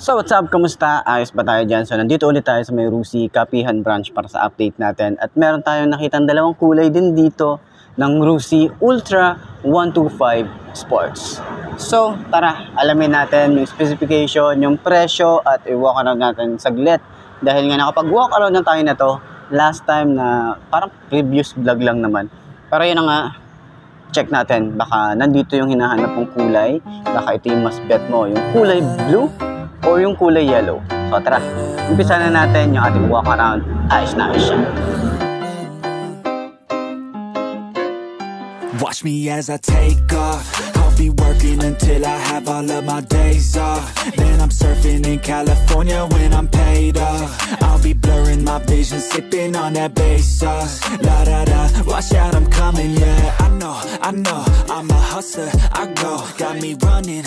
So what's up, kamusta? Ayos ba tayo dyan? So nandito ulit tayo sa may Rusi Kapihan branch para sa update natin. At meron tayong nakitang dalawang kulay din dito ng Rusi Ultra 125 Sports. So tara, alamin natin yung specification, yung presyo at i-walk around natin saglit. Dahil nga nakapag-walk around na tayo na to last time na parang previous vlog lang naman. Pero yun na nga, check natin. Baka nandito yung hinahanap mong kulay. Baka ito yung mas bet mo, yung kulay blue o yung kulay yellow. So tara, umpisa na natin yung ating walk around. Ayos na ayos siya. Watch me as I take off. I'll be working until I have all of my days off. Then I'm surfing in California when I'm paid off. I'll be blurring my vision, sipping on that bass sauce. La da da, watch out, I'm coming, yeah. I know, I'm a hustler, I go. Got me running,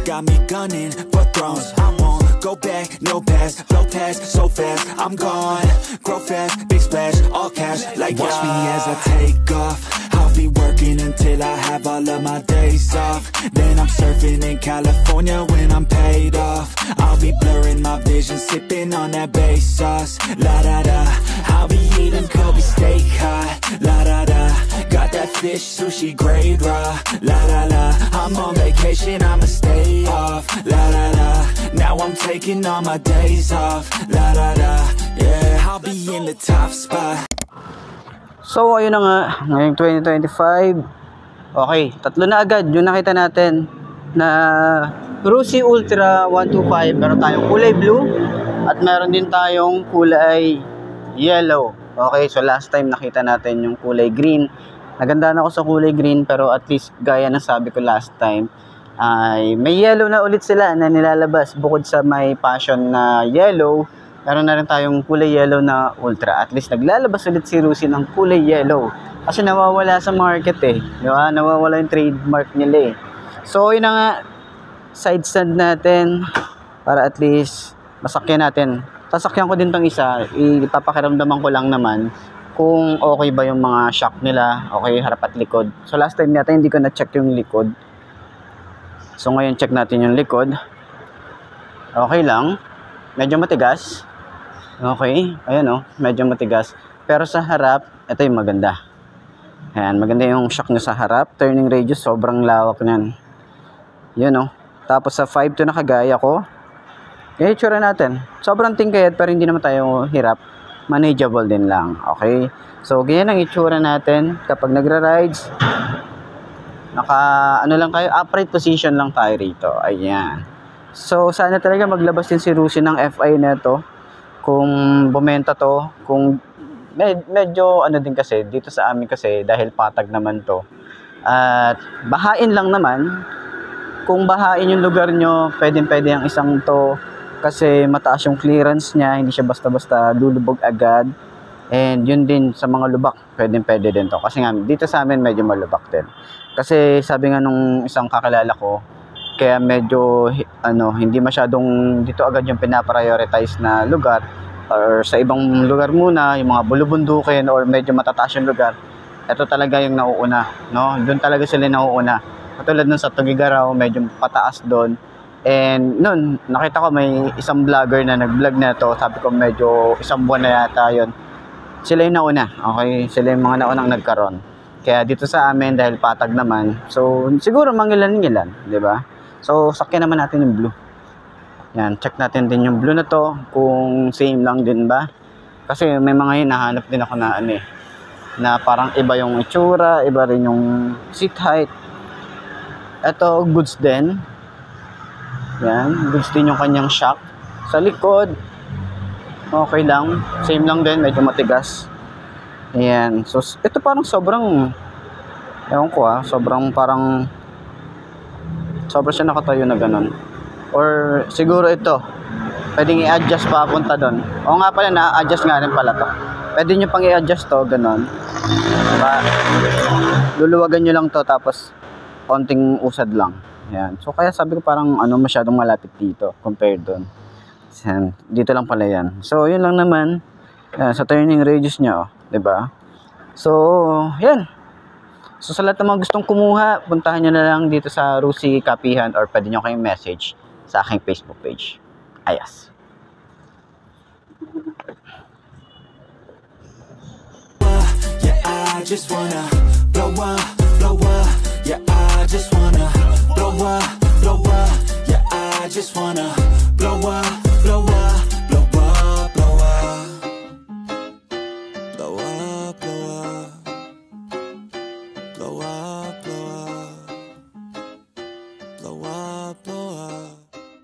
got me gunning for thrones. I won't go back, no pass, blow past so fast. I'm gone, grow fast, big splash, all cash, like watch me as I take off. I'll be working until I have all of my days off. Then I'm surfing in California when I'm paid off. I'll be blurring my vision, sipping on that bass sauce. La da da, I'll be eating Kobe steak hot. La da da, got that fish sushi grade raw. La la la, I'm on vacation, I'ma stay off. La la la, now I'm taking all my days off. La la la, yeah, I'll be in the top spot. So ayun na nga, ngayong 2025, okay, tatlo na agad yung nakita natin na Rusi Ultra 125. Meron tayong kulay blue at meron din tayong kulay yellow. Okay, so last time nakita natin yung kulay green. Nagandaan ako sa kulay green, pero at least gaya ng sabi ko last time, ay may yellow na ulit sila na nilalabas. Bukod sa may passion na yellow, meron na rin tayong kulay yellow na ultra. At least naglalabas ulit si Rusi ng kulay yellow. Kasi nawawala sa market eh. Di ba? Nawawala yung trademark nila eh. So yun na nga, side stand natin para at least masakyan natin. Sasakyan ko din tong isa. Ipapakiramdaman ko lang naman kung okay ba yung mga shock nila. Okay, harap at likod. So last time yata hindi ko na-check yung likod. So ngayon check natin yung likod. Okay lang. Medyo matigas. Okay, ayan o, medyo matigas. Pero sa harap, ito yung maganda. Ayan, maganda yung shock nyo sa harap. Turning radius, sobrang lawak nyan. Yun o. Tapos sa 5 to na kagaya ko, yung itsura natin. Sobrang tingkayat, pero hindi naman tayo hirap. Manageable din lang. Okay, so ganyan ang itsura natin. Kapag nagra-rides, ano lang tayo, upright position lang tayo rito. Ayan. So sana talaga maglabas din si Rusi ng FI na ito. Kung bumenta to, kung medyo ano din kasi, dito sa amin kasi, dahil patag naman to. At bahain lang naman. Kung bahain yung lugar nyo, pwede ang isang to. Kasi mataas yung clearance niya, hindi siya basta-basta lulubog agad. And yun din sa mga lubak, pwede din to. Kasi nga, dito sa amin medyo malubak din. Kasi sabi nga nung isang kakilala ko, kaya medyo hindi masyadong dito agad yung pinaprioritize na lugar, or sa ibang lugar muna, yung mga bulubundukin or medyo matataas yung lugar. Ito talaga yung nauuna, no? Doon talaga sila nauuna. Katulad nun sa Tugigaraw, medyo pataas doon. And noon, nakita ko may isang vlogger na nag-vlog na to. Sabi ko medyo isang buwan na yata yun. Sila yung nauna, okay? Sila yung mga naunang nagkaroon. Kaya dito sa amin, dahil patag naman, so siguro mangilan-ngilan, di ba? So, sakyan naman natin yung blue. Yan, check natin din yung blue na to, kung same lang din ba. Kasi may mga hinahanap din ako na na parang iba yung itsura, iba rin yung seat height. Ito, goods din. Yan, goods din yung kanyang shock. Sa likod, okay lang. Same lang din, medyo matigas. Ayan, so ito parang sobrang, ewan ko sobrang parang, sobrang siya nakatayo na ganun. Or siguro ito, pwedeng i-adjust papunta doon. O nga pala, na-adjust nga rin pala to. Pwede nyo pang i-adjust to, ganun. Diba? Luluwagan nyo lang to, tapos konting usad lang. Yan. So kaya sabi ko parang masyadong malapit dito compared doon. Yan. Dito lang pala yan. So yun lang naman. Yan, sa turning radius nya, diba? So, yan. So sa lahat ng mga gustong kumuha, puntahan nyo na lang dito sa Rusi Kapihan or pwede nyo kayong message sa aking Facebook page. Ayos. Yeah, I just wanna blow up, yeah, I just wanna blow up.